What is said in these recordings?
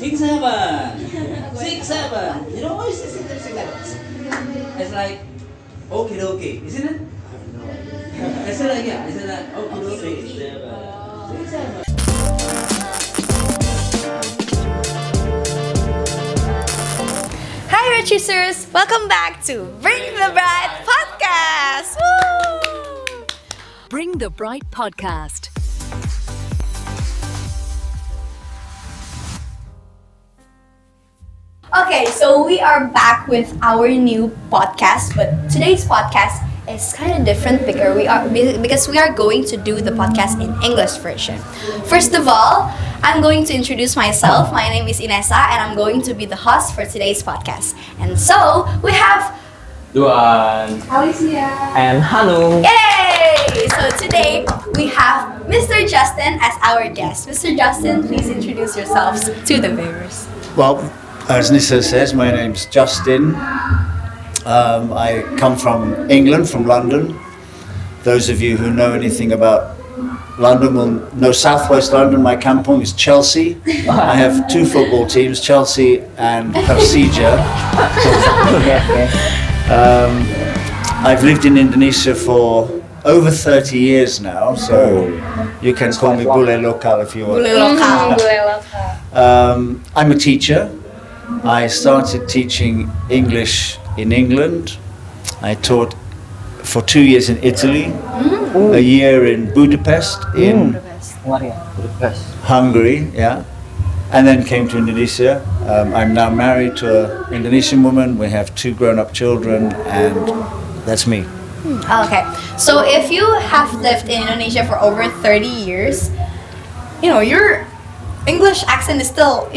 6, 7. 6, 7. You know why is this like that? It's like okay, okay, isn't it? Is it like yeah? Is it like okay, 6, 7. 6, 7. Hi, Richusers! Welcome back to Bring the Bride Podcast! Woo! Bring the Bright Podcast. Okay, so we are back with our new podcast, but today's podcast is kind of different because we are going to do the podcast in English version. First of all, I'm going to introduce myself. My name is Inessa and I'm going to be the host for today's podcast. And so, we have Duan Alicia and Hanung. Yay! So today we have Mr. Justin as our guest. Mr. Justin, please introduce yourselves to the viewers. Well, as Nissa says, my name's Justin. I come from England, from London. Those of you who know anything about London will know Southwest London. My kampong is Chelsea. I have two football teams, Chelsea and Persija. I've lived in Indonesia for over 30 years now, so you can call me Bule Lokal if you want. I'm a teacher. I started teaching English in England. I taught for 2 years in Italy, a year in Budapest, in Hungary, yeah, and then came to Indonesia. I'm now married to an Indonesian woman. We have 2 grown-up children, and that's me. Okay, so if you have lived in Indonesia for over 30 years, your English accent is still,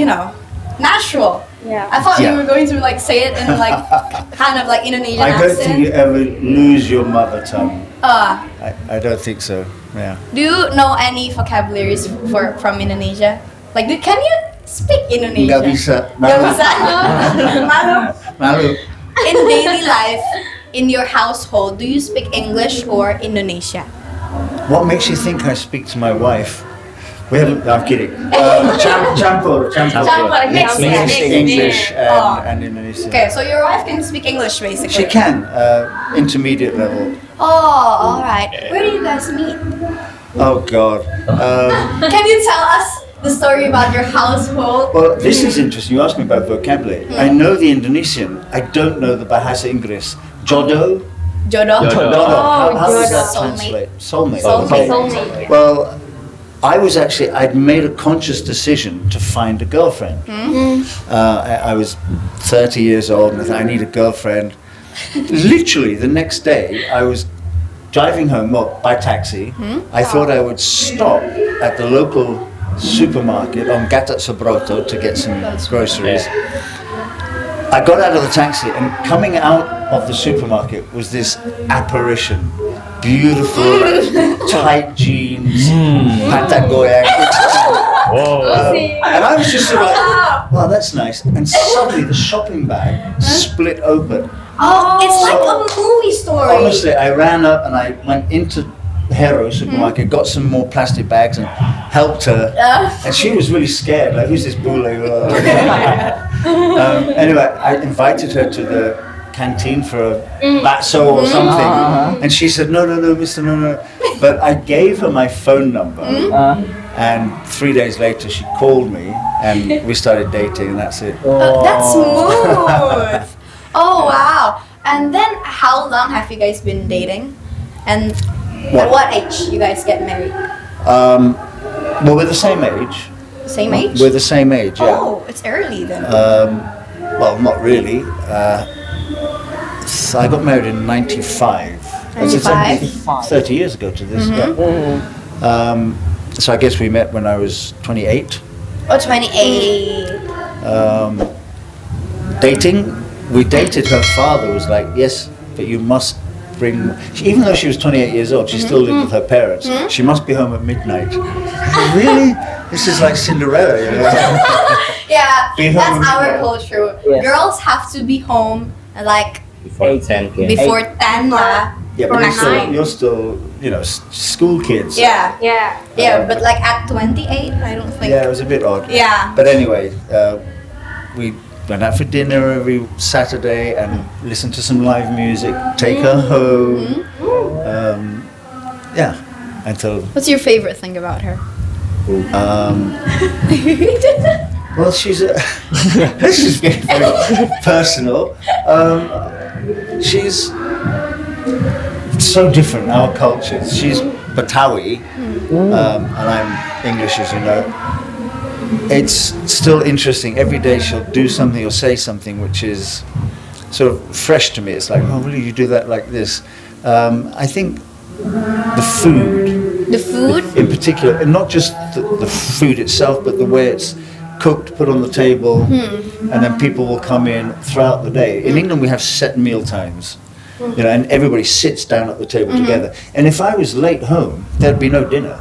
natural. Yeah. I thought Yeah. you were going to say it in kind of like Indonesian I don't think you accent. ever lose your mother tongue. Uh, I don't think so, yeah. do you know any vocabularies from Indonesia? Like, can you speak Indonesian? Nggak bisa. Nggak bisa? Malu. Malu. In daily life, in your household, do you speak English or Indonesia? What makes you think I speak to my wife? We haven't. I'm kidding. Campur. Mix. English Oh. and Indonesian. Okay, so your wife can speak English basically. She can. Intermediate level. Oh, alright. Where do you guys meet? Oh God. Can you tell us the story about your household? Well, this is interesting. You asked me about vocabulary. I know the Indonesian. I don't know the Bahasa Inggris. Jodoh. Jodoh. How does that Soulmate. translate? Soulmate. Soulmate. Well, I'd made a conscious decision to find a girlfriend. I was 30 years old and I thought, I need a girlfriend. Literally the next day, I was driving home by taxi. I thought I would stop at the local supermarket on Gatot Subroto to get some groceries. I got out of the taxi and coming out of the supermarket was this apparition. Beautiful, tight jeans, pantat goyang. And I was just sort of like, wow, that's nice. And suddenly the shopping bag split open. Oh, it's like a movie story. Honestly, I ran up and I went into Hero supermarket, got some more plastic bags and helped her. And she was really scared, like, who's this bule? Anyway, I invited her to the canteen for a bakso or something. And she said, no, mister, no. But I gave her my phone number. And 3 days later, she called me and we started dating and that's it. That's smooth. Oh, wow. And then how long have you guys been dating? And at what age you guys get married? Well, we're the same age. Same age? We're the same age, yeah. Oh, it's early then. Well, not really. So I got married in 95. 95? 30 years ago to this. Yeah. So I guess we met when I was 28. Oh, 28. Dating, we dated. Her father was like, yes, but you must bring, even though she was 28 years old, she still lived with her parents. She must be home at midnight. Really? This is like Cinderella, you know? Yeah, Be home that's with our her. culture. Yes. Girls have to be home like Before 10 p.m. before 10 lah. Yeah, but Pernah. you're still, you know, school kids. Yeah. Yeah. Yeah, but like at 28, I don't think. Yeah, it was a bit odd. Yeah. But anyway, we went out for dinner every Saturday and listened to some live music, take her home. Yeah, until, What's your favorite thing about her? well, she's a, this is getting very personal. She's so different, our cultures. She's Betawi, and I'm English, as you know. It's still interesting. Every day she'll do something or say something which is sort of fresh to me. It's like, oh, really, you do that like this? I think the food, The food? in particular, and not just the food itself, but the way it's cooked, put on the table, and then people will come in throughout the day. In England, we have set meal times, you know, and everybody sits down at the table together. And if I was late home, there'd be no dinner.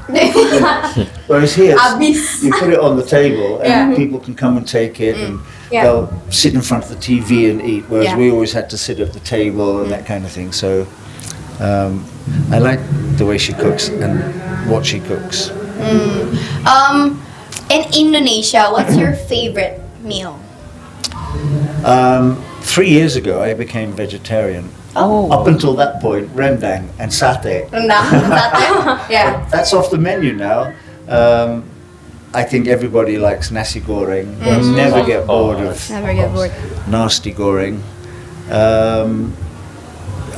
Whereas here, Abis. you put it on the table, and people can come and take it, and they'll sit in front of the TV and eat. Whereas we always had to sit at the table and that kind of thing. So I like the way she cooks and what she cooks. In Indonesia, what's your favorite meal? 3 years ago, I became vegetarian. Up until that point, rendang and satay. Rendang, satay? Yeah. That's off the menu now. I think everybody likes nasi goreng. Never get bored of Never get bored. nasty goreng.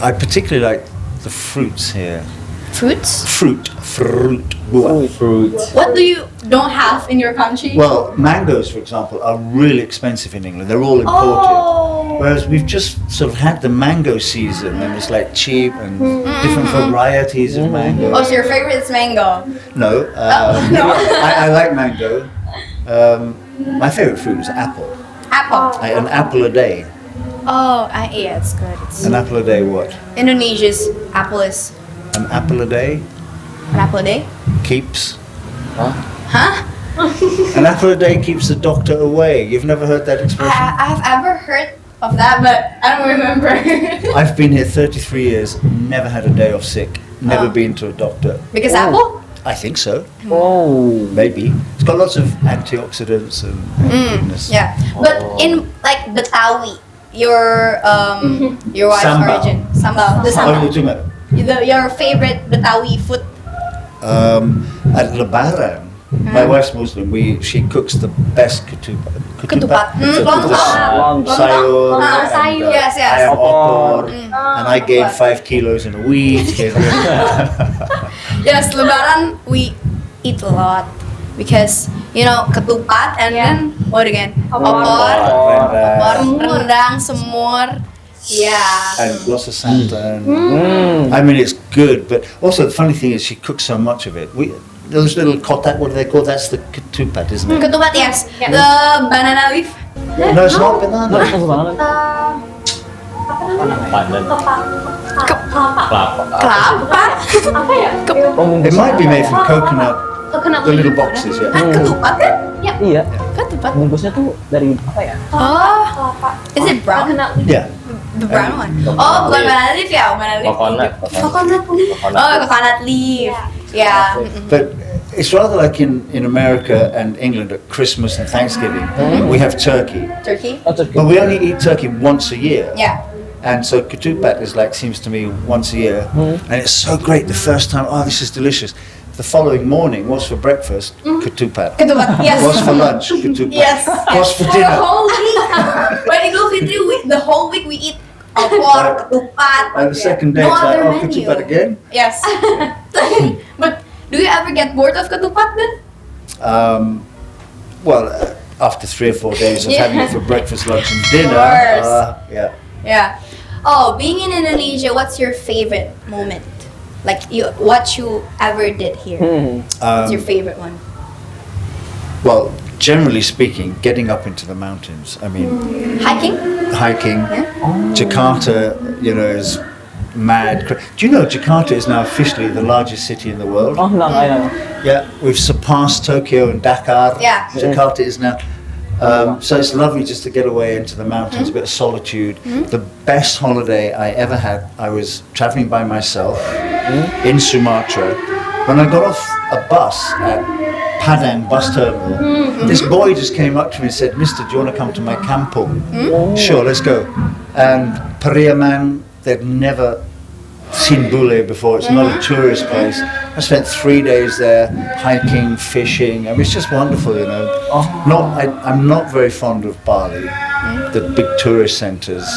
I particularly like the fruits here. Fruits? Fruit, buah. Fruit. What do you don't have in your country? Well, mangoes, for example, are really expensive in England. They're all imported. Oh. Whereas we've just sort of had the mango season, and it's like cheap and different varieties of mango. Oh, so your favorite is mango? No, No. I like mango. My favorite fruit is apple. Apple. An apple a day. Oh, yeah, it's good. An apple a day, what? Indonesia's apple is An apple a day an apple a day? keeps. Huh? An apple a day keeps the doctor away. You've never heard that expression? I've ever heard of that, but I don't remember. I've been here 33 years, never had a day off sick, never been to a doctor. Because apple? I think so. Oh. Maybe. It's got lots of antioxidants and goodness. Yeah. But in like Betawi, your wife's Sambal. origin. Sambal. The Oh, sambal. you're talking about Your favorite Betawi food. at Lebaran. My wife's Muslim. She cooks the best ketupat. Ketupat. Lontong. Sayur. sayur. Yes, yes. Ayam opor. And I gained 5 kilos in a week. Yes, Lebaran we eat a lot because you know ketupat and then what again? Opor, rendang, semur. Yeah. And lots of santan. I mean, it's good, but also the funny thing is she cooks so much of it. Those little kotak, what do they call? That's the ketupat, isn't it? Ketupat, yes. The banana leaf. No, it's not banana. Pandan. Kelapa. Kelapa. Apa ya? It might be made from coconut, Coconut the little leaf. boxes, yeah. Kan ketupat kan? Iya. Ketupat. Bungkusnya tuh dari apa ya? Oh, is it brown? Coconut leaf. Yeah. The brown one. Oh, bukan banana leaf ya? Banana leaf. Coconut. Coconut leaf. Oh, coconut leaf. Yeah. But it's rather like in America and England at Christmas and Thanksgiving, we have turkey. Turkey. Oh, turkey. But we only eat turkey once a year. Yeah. And so ketupat is like, seems to me, once a year. And it's so great the first time, oh, this is delicious. The following morning, what's for breakfast? Ketupat. Ketupat. Yes. What's for lunch? Ketupat. Yes. What's for The dinner? whole week. When Idul Fitri, the whole week we eat opor, ketupat. And the second day, No it's like, other oh, menu. ketupat again? Yes. But do you ever get bored of ketupat then? Well, after 3 or 4 days of Yeah. having it for breakfast, lunch, and dinner, course. yeah. Yeah. Oh, being in Indonesia, what's your favorite moment? Like what you ever did here? What's your favorite one? Well, generally speaking, getting up into the mountains. I mean, Hiking? hiking. Jakarta, you know, is mad. Do you know Jakarta is now officially the largest city in the world? Oh, no, I know. Yeah, we've surpassed Tokyo and Dakar. Yeah. Jakarta is now. So it's lovely just to get away into the mountains, a bit of solitude. The best holiday I ever had, I was traveling by myself in Sumatra. When I got off a bus at Padang bus terminal, this boy just came up to me and said, "Mister, do you want to come to my kampung?" Sure, let's go. And Pariaman, they'd never seen Bule before. It's not a tourist place. I spent 3 days there, hiking, fishing. I mean, it's just wonderful, you know. I'm not very fond of Bali, the big tourist centres.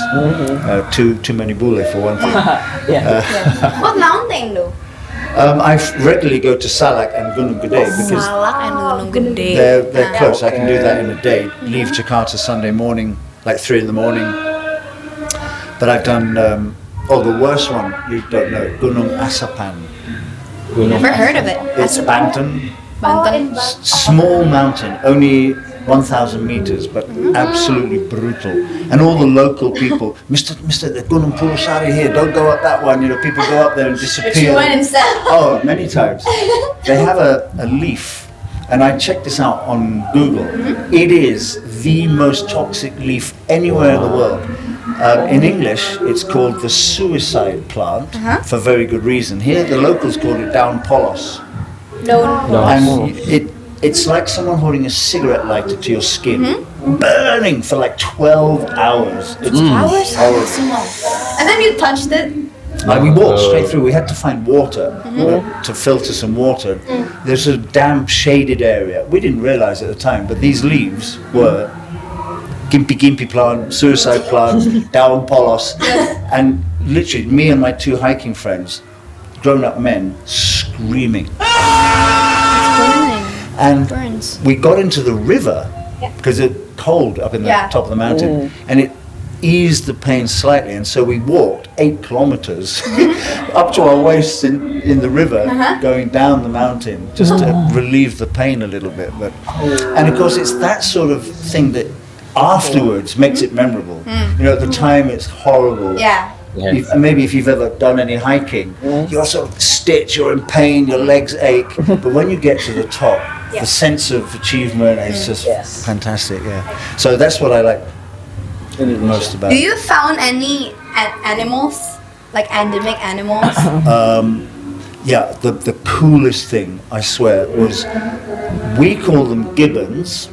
Too many Bule for one thing. What mountain though? I regularly go to Salak and Gunung Gede because Salak and Gunung Gede. they're close. I can do that in a day. Leave Jakarta Sunday morning, like 3 in the morning. But I've done, the worst one, you don't know, Gunung Asapan. Never heard of it. It's Banten. Banten. Small mountain, only 1,000 meters, but absolutely brutal. And all the local people, Mister, the Gunung Purusari here, don't go up that one. You know, people go up there and disappear. Which you went instead? Oh, many times. They have a leaf, and I checked this out on Google. It is the most toxic leaf anywhere in the world. In English, it's called the suicide plant for very good reason. Here, the locals call it down polos. And it's like someone holding a cigarette lighter to your skin, burning for like 12 hours. It's Hours? horrible. And then you touched it? Like we walked straight through. We had to find water to filter some water. There's a damp, shaded area. We didn't realize at the time, but these leaves were Gimpy plant, suicide plant, down polos, and literally me and my 2 hiking friends, grown-up men, screaming. And we got into the river because it's cold up in the top of the mountain, and it eased the pain slightly. And so we walked 8 kilometers up to our waists in the river, going down the mountain just to relieve the pain a little bit. And of course, it's that sort of thing that afterwards makes it memorable. You know, at the time it's horrible. Yeah. Maybe if you've ever done any hiking, you're sort of stitched, you're in pain, your legs ache. But when you get to the top, the sense of achievement is just fantastic. Yeah. So that's what I like most about Do it. you found any animals? Like endemic animals? Yeah, the coolest thing, I swear, was we call them gibbons.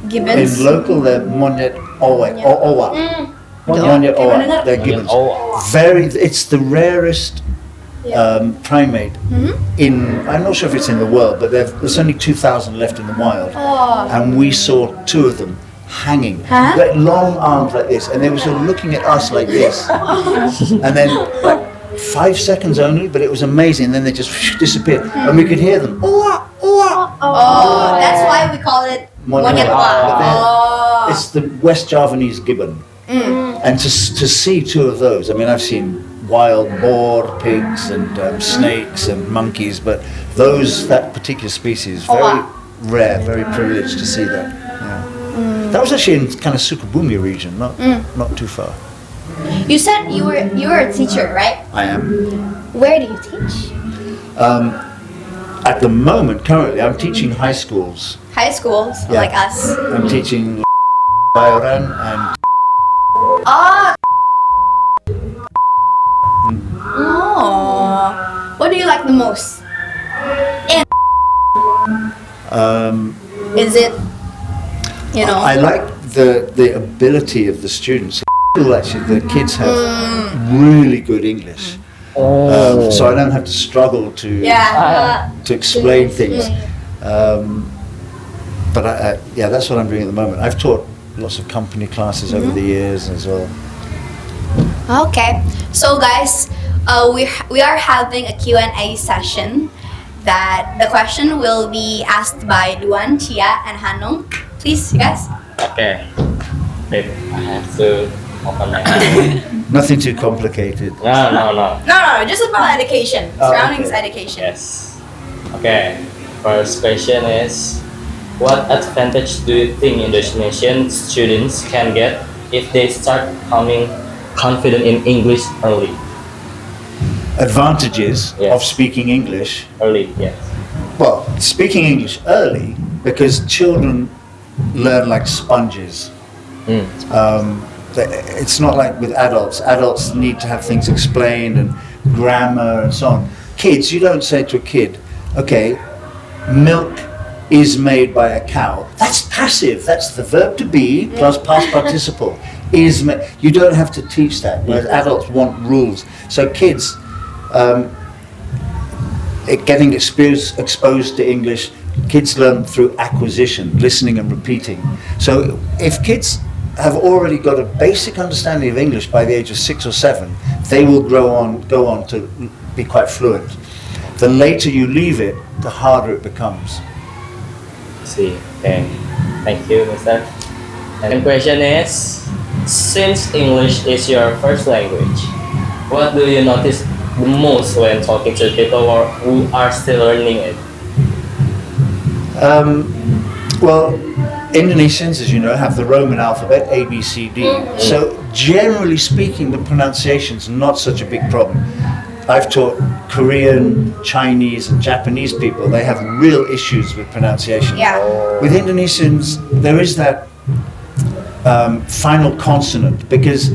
Gibbons? In local, they're monyet owa. Monyet owa, they're gibbons. It's the rarest primate in, I'm not sure if it's in the world, but there's only 2,000 left in the wild. And we saw 2 of them hanging, like long arms like this, and they were sort of looking at us like this. And then, like, 5 seconds only, but it was amazing. And then they just disappeared, and we could hear them. Oh, that's why we call it Monyet Owa. It's the West Javanese gibbon. And to see 2 of those, I mean, I've seen wild boar, pigs, and snakes and monkeys, but that particular species, very rare, very privileged to see that. Yeah. That was actually in kind of Sukabumi region, not too far. You said you were a teacher, right? I am. Where do you teach? At the moment, currently, I'm teaching high schools. High schools, Yeah. like us. I'm teaching Bayoran and Oh. What do you like the most? Is it, you know? I like the ability of the students. Actually, the kids have really good English, so I don't have to struggle to explain things. But that's what I'm doing at the moment. I've taught lots of company classes over the years as well. Okay, so guys, we are having a Q&A session that the question will be asked by Luan, Chia, and Hanung. Please, you guys. Okay. Wait, I have to open my eyes. Nothing too complicated. No. No, just about education. Surroundings okay. education. Yes. Okay. First question is, what advantage do you think Indonesian students can get if they start becoming confident in English early? Advantages Yes. of speaking English. Early, yes. Well, speaking English early, because children learn like sponges. It's not like with adults. Adults need to have things explained and grammar and so on. Kids, you don't say to a kid, okay, milk is made by a cow. That's passive. That's the verb to be plus past participle. You don't have to teach that, whereas adults want rules. So kids, getting exposed to English, kids learn through acquisition, listening and repeating. So if kids have already got a basic understanding of English by the age of 6 or 7, they will go on to be quite fluent. The later you leave it, the harder it becomes. See, okay. Thank you, Mr. And the question is, since English is your first language, what do you notice the most when talking to people who are still learning it? Well, Indonesians, as you know, have the Roman alphabet, A, B, C, D. So generally speaking, the pronunciation's not such a big problem. I've taught Korean, Chinese, and Japanese people. They have real issues with pronunciation. Yeah. With Indonesians, there is that final consonant, because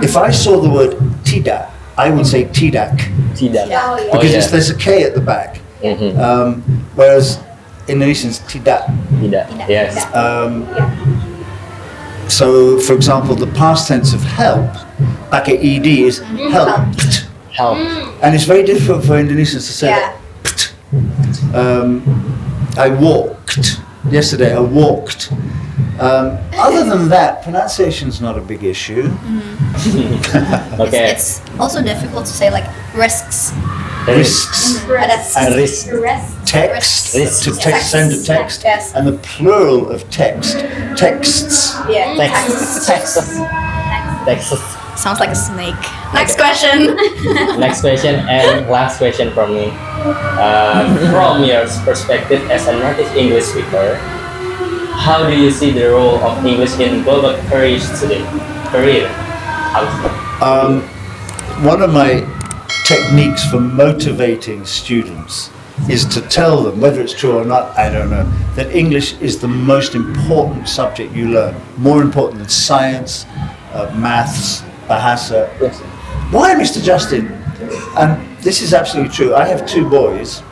if I saw the word tidak, I would say tidak, Tidak. because there's a K at the back. Whereas Indonesians, tidak. Tidak. Yes. So, for example, the past tense of help, pakai ed, is helped. Help. And it's very difficult for Indonesians to say Yeah. that. I walked. Yesterday, I walked. Other than that, pronunciation's not a big issue. Okay. It's also difficult to say like risks. Risks. And risk. Text, Risks. to text, send a text, Yes. and the plural of text, texts. Yeah. Texas. Sounds like a snake. Next question. Next question and last question from me. From your perspective as a native English speaker, how do you see the role of English in global careers today? One of my techniques for motivating students is to tell them, whether it's true or not, I don't know, that English is the most important subject you learn. More important than science, maths, bahasa. Yes. Why, Mr. Justin? And this is absolutely true. I have 2 boys.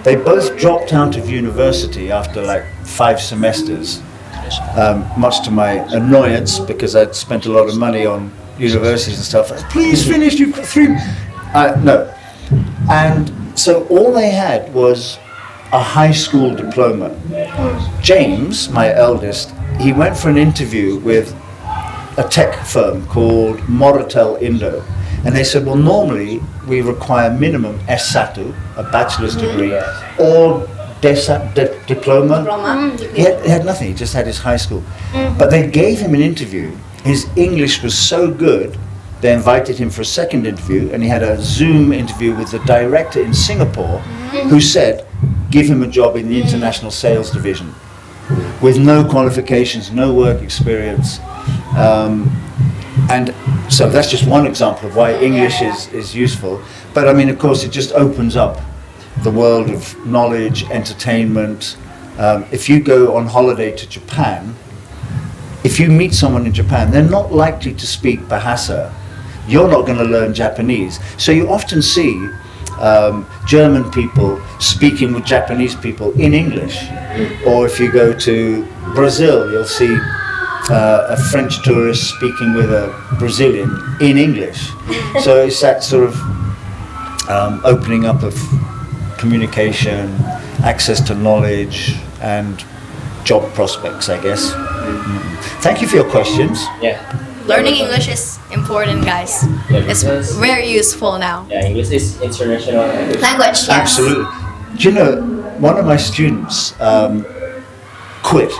They both dropped out of university after like 5 semesters, much to my annoyance, because I'd spent a lot of money on universities and stuff. Please finish, you've got 3. No. And so all they had was a high school diploma. James, my eldest, he went for an interview with a tech firm called Moratel Indo. And they said, well, normally we require minimum S1, a bachelor's degree, or diploma. He had nothing, he just had his high school. But they gave him an interview. His English was so good, they invited him for a second interview, and he had a Zoom interview with the director in Singapore, who said, give him a job in the international sales division, with no qualifications, no work experience. And so that's just one example of why English is useful. But I mean, of course, it just opens up the world of knowledge, entertainment. If you go on holiday to Japan, if you meet someone in Japan, they're not likely to speak Bahasa. You're not going to learn Japanese. So you often see German people speaking with Japanese people in English. Or if you go to Brazil, you'll see a French tourist speaking with a Brazilian in English. So it's that sort of opening up of communication, access to knowledge, and job prospects, I guess. Thank you for your questions. Yeah. Learning English is important, guys. Yeah, It's because- very useful now. Yeah, English is international language. Language, yes. Absolutely. Do you know, one of my students quit.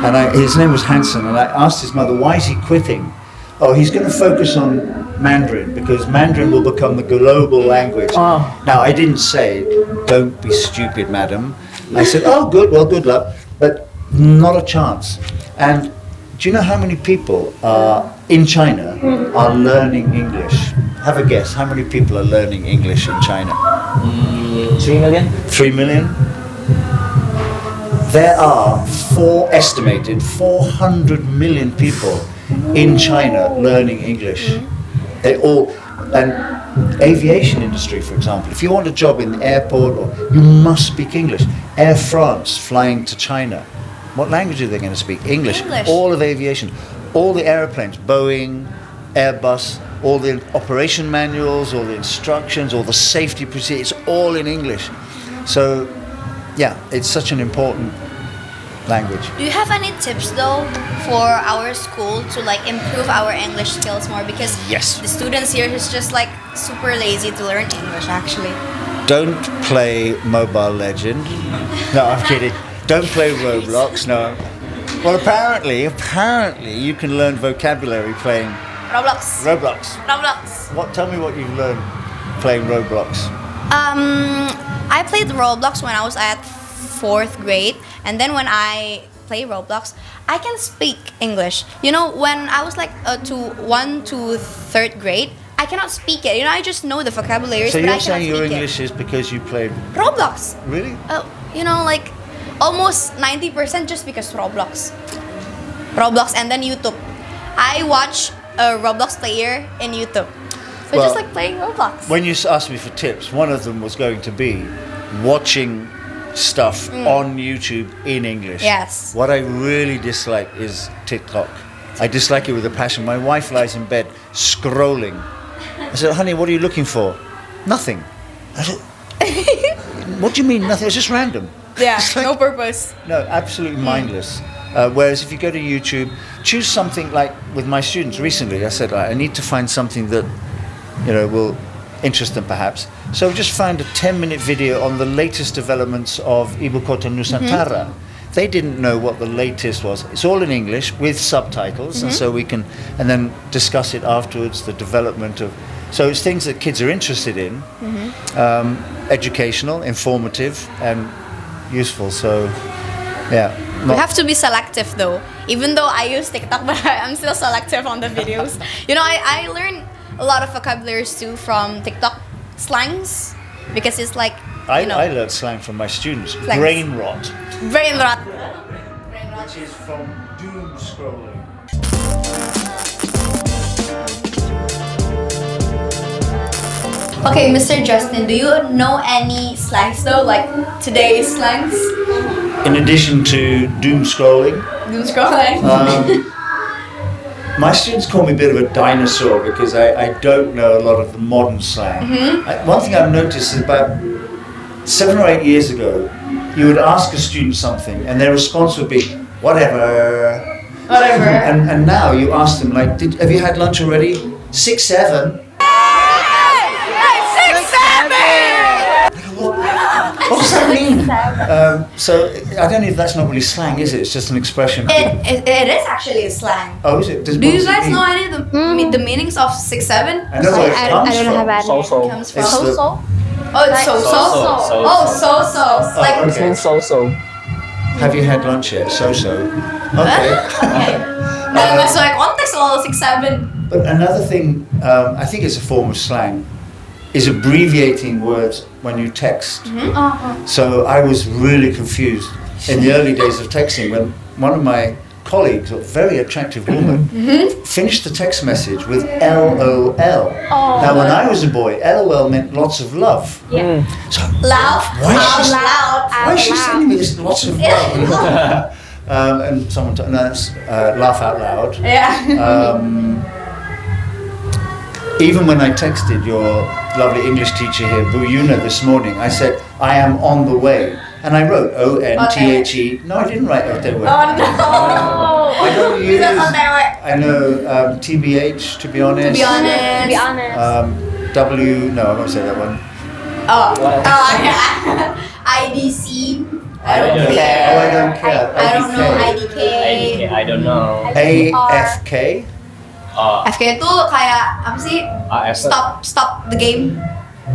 And his name was Hanson, and I asked his mother, why is he quitting? Oh, he's going to focus on Mandarin, because Mandarin will become the global language. Now, I didn't say, don't be stupid, madam. I said, oh, good, well, good luck. But not a chance. And do you know how many people in China are learning English? Have a guess, how many people are learning English in China? 3 million? 3 million? there are estimated 400 million people in China learning English. They all, and aviation industry, for example, if you want a job in the airport, you must speak English. Air France flying to China, what language are they going to speak? English. All of aviation, all the airplanes, Boeing, Airbus, all the operation manuals, all the instructions, all the safety procedures, it's all in English. So, yeah, it's such an important language. Do you have any tips though for our school to like improve our English skills more? Because Yes. the students here is just like super lazy to learn English actually. Don't play Mobile Legend. No, I'm kidding. Don't play Roblox. No. Well, apparently, you can learn vocabulary playing Roblox. Roblox. Tell me what you've learned playing Roblox. I played Roblox when I was at 4th grade, and then when I play Roblox, I can speak English. You know, when I was like 1 to 3rd grade, I cannot speak it. You know, I just know the vocabulary. So but I you're cannot saying your speak English is because you played Roblox. really? You know, like almost 90% just because Roblox, and then YouTube. I watch a Roblox player in YouTube, so Well, just like playing Roblox. When you asked me for tips, one of them was going to be watching stuff on YouTube in English. Yes. What I really dislike is TikTok. I dislike it with a passion. My wife lies in bed scrolling. I said, honey, what are you looking for? Nothing. I said, what do you mean nothing? It's just random. Yeah, It's like- no purpose. No, absolutely mindless. Whereas if you go to YouTube, choose something like with my students recently, I said, I need to find something that, will interest them perhaps. So I just found a 10-minute video on the latest developments of Ibu Kota Nusantara. They didn't know what the latest was. It's all in English with subtitles, and so we can, and then discuss it afterwards, the development of, so it's things that kids are interested in, educational, informative, and useful. So, yeah. We have to be selective though. Even though I use TikTok, but I'm still selective on the videos. I learn a lot of vocabularies too from TikTok slangs, because it's like, I learned slang from my students. Slangs. Brain rot. brain rot. Which is from doom scrolling. Okay, Mr. Justin, do you know any slangs though, like today's slangs? In addition to doom scrolling, Doom scrolling. my students call me a bit of a dinosaur because I don't know a lot of the modern slang. One thing I've noticed is about 7 or 8 years ago, you would ask a student something and their response would be, whatever. Whatever. And now you ask them, like, have you had lunch already? 6, 7. What does that mean? So I don't know if that's not really slang, is it? It's just an expression. It is actually a slang. Oh, is it? Do you guys know any of the meanings of 6, 7? I know where it comes from. So-so. Comes from It's the- so-so. Oh, it's so-so. So-so. Oh, so-so. Like, okay. So-so. Have you had lunch yet? So-so. Okay. so like context all 6, 7. But another thing, I think it's a form of slang, is abbreviating words when you text. So I was really confused in the early days of texting when one of my colleagues, a very attractive woman, finished the text message with LOL. Now when I was a boy, LOL meant lots of love. So Loud. why is she, Loud. why is she sending me this lots of love? And someone told, no, that's laugh out loud. Yeah. Even when I texted your lovely English teacher here, Buyuna, this morning, I said, I am on the way. And I wrote O-N-T-H-E. No, I didn't write O-T-H-E. Oh no. I don't use, That's not that way. I know TBH, to be honest. To be honest. W, no, I won't say that one. Oh, yeah. IDC. I don't don't care. Oh, I don't care. I don't know. IDK. IDK. I don't know. AFK. FK itu kayak apa sih? AS. Stop the game.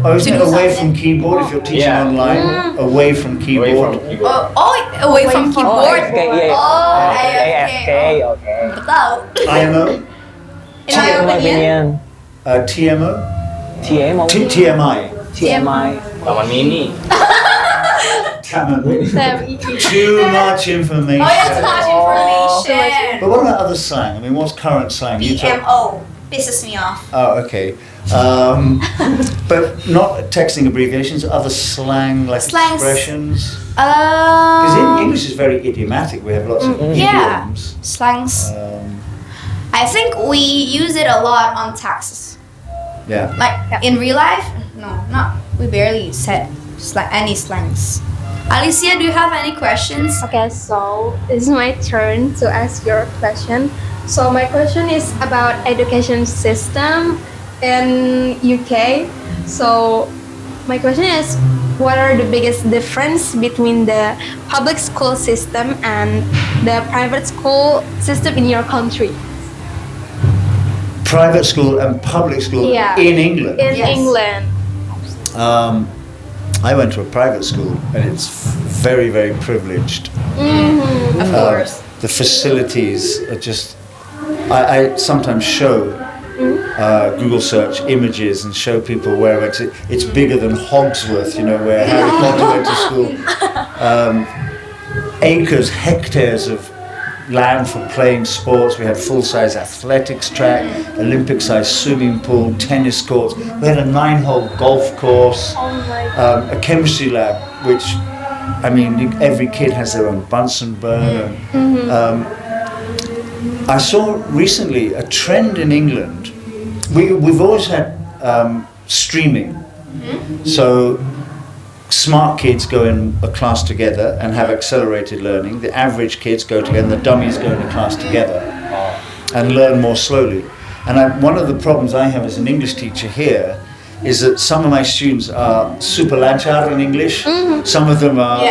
Oh, isn't it To do away something. from keyboard if you're teaching Yeah. online? Away from keyboard. Away from keyboard. Away from keyboard. Oh, AFK, AFK. okay. Betul. IMO. In my opinion. TMO. TMO. TMI. TMI. Taman mini. Too much information. Oh, yeah, too much information. But what about other slang? I mean, what's current slang? You talk- PMO pisses me off. Oh, okay. But not texting abbreviations, other slang like Slangs. expressions. Because English is very idiomatic. We have lots of Yeah, idioms. slangs. I think we use it a lot on taxes. Yeah. Like in real life, we barely said any slangs. Alicia, do you have any questions? Okay, so it's my turn to ask your question. So my question is about education system in UK. So my question is, what are the biggest difference between the public school system and the private school system in your country? Private school and public school in England. In Yes. England. I went to a private school and it's very, very privileged. Of course. The facilities are just. I sometimes show Google search images and show people where I went to. It's bigger than Hogsworth, you know, where Harry Potter went to school. Acres, hectares of land for playing sports. We had full-size athletics track, Olympic-sized swimming pool, tennis courts. We had a 9-hole golf course, a chemistry lab, which, I mean, every kid has their own Bunsen burner. I saw recently a trend in England. We've always had streaming. So smart kids go in a class together and have accelerated learning. The average kids go together and the dummies go in a class together and learn more slowly. And one of the problems I have as an English teacher here is that some of my students are super lanchar in English. Some of them are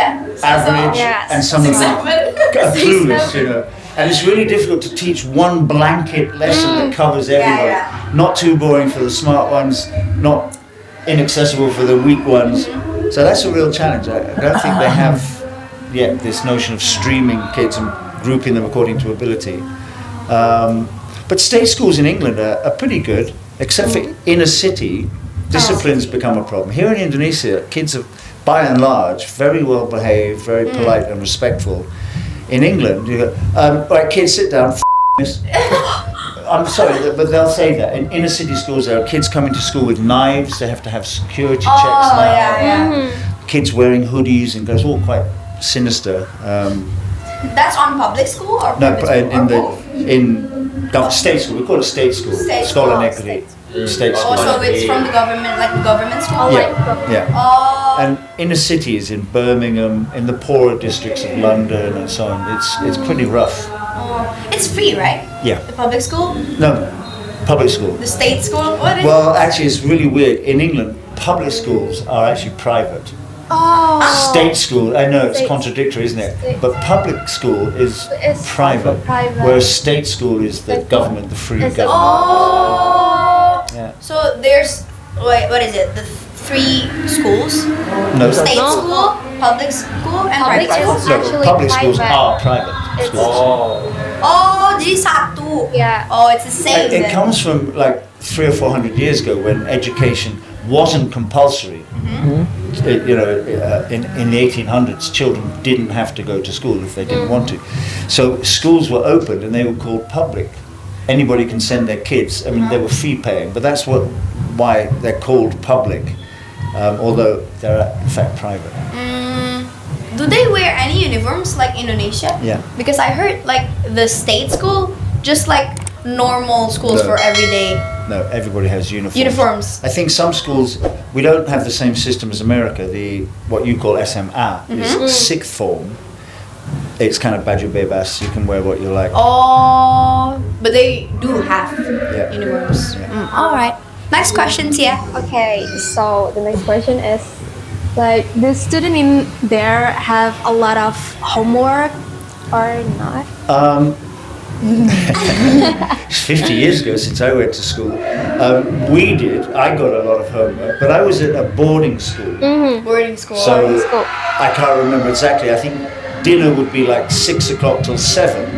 average and some of them are clueless, you know. And it's really difficult to teach one blanket lesson that covers everyone. Not too boring for the smart ones, not inaccessible for the weak ones. So that's a real challenge. I don't think they have yet this notion of streaming kids and grouping them according to ability. But state schools in England are pretty good, except for inner city, discipline's become a problem. Here in Indonesia, kids are, by and large, very well behaved, very polite and respectful. In England, you go, right, kids, sit down, this. I'm sorry, but they'll say that. In inner city schools, there are kids coming to school with knives. They have to have security checks now. Kids wearing hoodies and goes all quite sinister. That's on public school or No, private in state school. We call it state school. State School school. and equity. State school. Oh, so it's from the government, like the government school? Yeah. Oh. And inner cities in Birmingham, in the poorer districts of London and so on, it's pretty rough. It's free, right? Yeah. The public school? No, public school. The state school? What is Well, actually, it's really weird. In England, public schools are actually private. Oh. State school, I know it's State. contradictory, isn't it? State. But public school is It's private, private. whereas state school is the government, the free It's the- government. Oh. Yeah. So there's, what is it? The 3 schools? No, State No. school, public school, and Public private school. school? Actually public schools private. are private It's- schools. Oh, jadi satu. Yeah. Oh, it's the same. It then. comes from like 300 or 400 years ago when education wasn't compulsory. In the 1800s, children didn't have to go to school if they didn't want to. So schools were opened and they were called public. Anybody can send their kids. I mean, they were fee paying, but that's why they're called public, although they're in fact private. Do they wear any uniforms like Indonesia? Yeah. Because I heard like the state school, just like normal schools No. for every day. No, everybody has uniforms. Uniforms. I think some schools, we don't have the same system as America. What you call SMA is sixth form. It's kind of baju bebas. You can wear what you like. Oh, but they do have Yeah. uniforms. Yeah. All right. Next question, Tia. Okay, so the next question is, like, the student in there have a lot of homework or not? It's 50 years ago since I went to school. We did. I got a lot of homework, but I was at a boarding school. Boarding school. So school. I can't remember exactly. I think dinner would be like 6 o'clock till 7.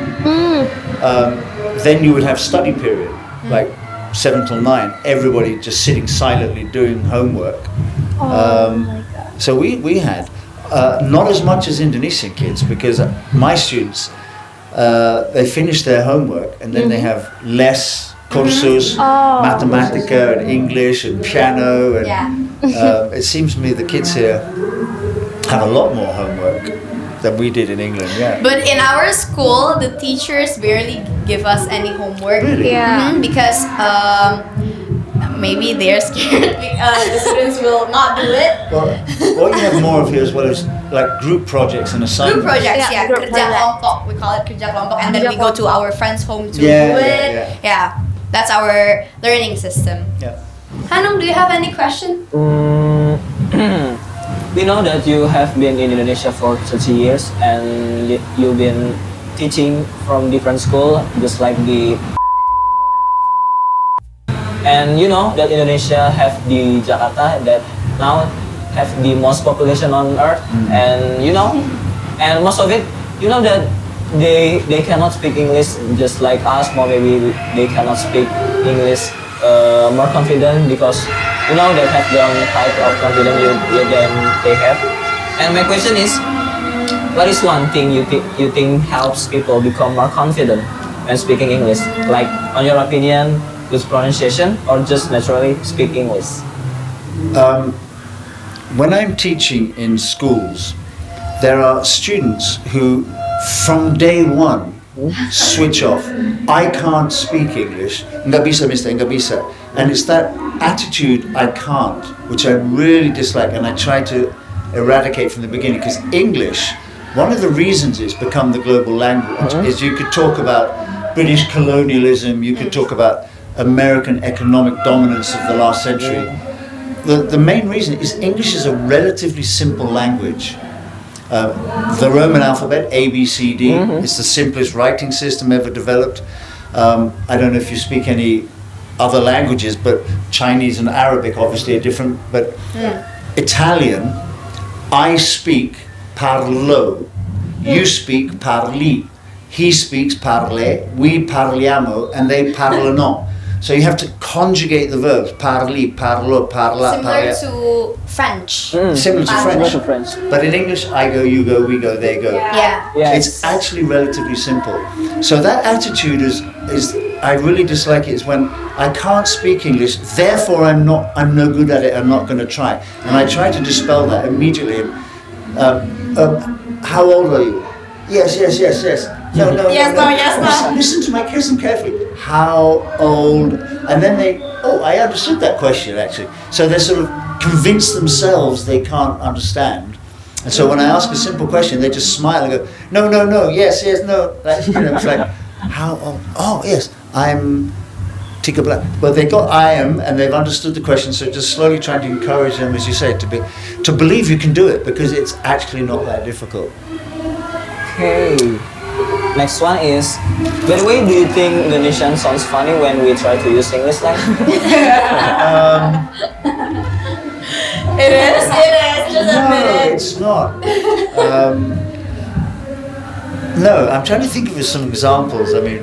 Then you would have study period, like 7 till 9. Everybody just sitting silently doing homework. So we had. Not as much as Indonesian kids, because my students, they finish their homework and then they have less cursus, mathematica and English and piano, and it seems to me the kids here have a lot more homework than we did in England. Yeah. But in our school, the teachers barely give us any homework. Really? Yeah. Because maybe they're scared the students will not do it. Well, what you have more of here as well is like group projects and assignments. Group projects, Yeah, yeah, group kerja project. kelompok. We call it kerja kelompok, and then we go to our friends' home to Yeah, do yeah, it. Yeah, that's our learning system. Yeah. Hanung, do you have any question? We know that you have been in Indonesia for 30 years and you've been teaching from different school, just like the. And you know that Indonesia have the Jakarta that now have the most population on earth, and you know, and most of it, you know that they cannot speak English just like us, or maybe they cannot speak English more confident because you know they have their own type of confidence than they have. And my question is, what is one thing you think helps people become more confident when speaking English? Like, on your opinion, good pronunciation or just naturally speak English? When I'm teaching in schools, there are students who, from day one, switch off. I can't speak English. Nggak bisa, mister, nggak bisa. And it's that attitude, I can't, which I really dislike, and I try to eradicate from the beginning, because English, one of the reasons it's become the global language is you could talk about British colonialism, you could talk about American economic dominance of the last century. The main reason is English is a relatively simple language. The Roman alphabet, A, B, C, D, is the simplest writing system ever developed. I don't know if you speak any other languages, but Chinese and Arabic obviously are different. But Italian, I speak parlo, you speak parli, he speaks parle, we parliamo, and they parlano. So you have to conjugate the verbs, parli, parlo, parla, Similar parlia. to French. Similar to Similar French. to French. But in English, I go, you go, we go, they go. Yeah. Yes. It's actually relatively simple. So that attitude is I really dislike it, is when I can't speak English, therefore I'm no good at it, I'm not going to try. And I try to dispel that immediately. How old are you? Yes. No. Yes, no, yes, no. Listen to my question carefully. How old? And then I understood that question actually. So they sort of convince themselves they can't understand. And so when I ask a simple question, they just smile and go, no, yes, no. Like, it's like, how old? Oh, yes, I'm Tika Black. Well, they got I am, and they've understood the question, so just slowly trying to encourage them, as you say, to believe you can do it, because it's actually not that difficult. Okay. Next one is, by the way, do you think Indonesian sounds funny when we try to use English language? It is. Just No, admit it. it's not. No, I'm trying to think of some examples. I mean,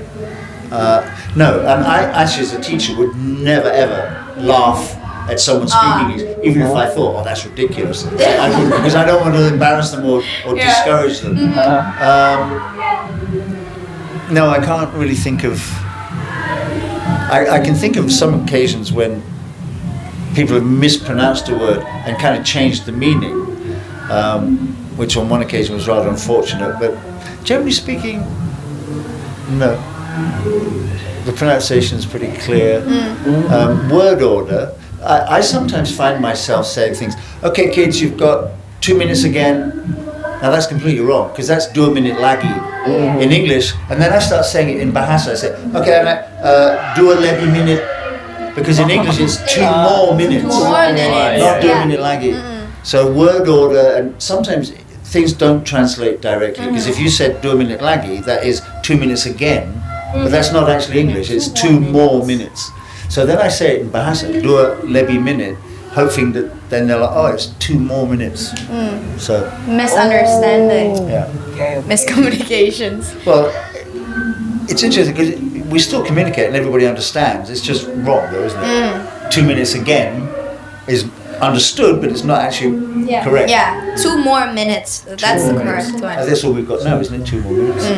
no, and I actually as a teacher would never ever laugh at someone speaking English, even if I thought, oh, that's ridiculous. I wouldn't, because I don't want to embarrass them or discourage them. No, I can't really think of. I can think of some occasions when people have mispronounced a word and kind of changed the meaning, which on one occasion was rather unfortunate. But generally speaking, no. The pronunciation is pretty clear. Word order. I sometimes find myself saying things. Okay, kids, you've got 2 minutes again. Now that's completely wrong, because that's 2 minute lagi in English, and then I start saying it in Bahasa. I say, okay, dua lebih minute, because in English it's 2 more minutes, not 2 minute lagi. So word order, and sometimes things don't translate directly, because if you said 2 minute lagi, that is 2 minutes again, but that's not actually English, it's 2 more minutes. So then I say it in Bahasa, dua lebih minute, hoping that then they're like, oh, it's 2 more minutes. So Misunderstanding. yeah. Okay. Miscommunications. Well, it's interesting because we still communicate and everybody understands. It's just wrong, though, isn't it? 2 minutes again is understood, but it's not actually Yeah. correct. Yeah, 2 more minutes. That's the correct one. That's all we've got now, isn't it? 2 more minutes. Do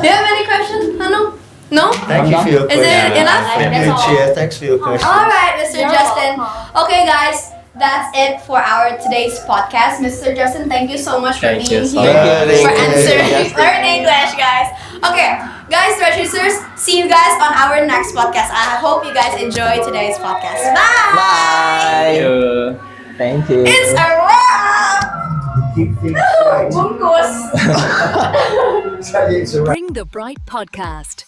you have any questions, Hanu? No? Thank you for your Is question. it enough? Thank you, Chia. Thanks for your question. All right, Mr. You're Justin. welcome. Okay, guys, that's it for our today's podcast. Mr. Justin, thank you so much for Thank being you so here, much. for Thank you. answering. Learn English, guys. Okay, guys, registers, see you guys on our next podcast. I hope you guys enjoy today's podcast. Bye. Bye. Thank you. It's a wrap. Keep things straight. Bungkus. It's a wrap. Bring the Bright Podcast.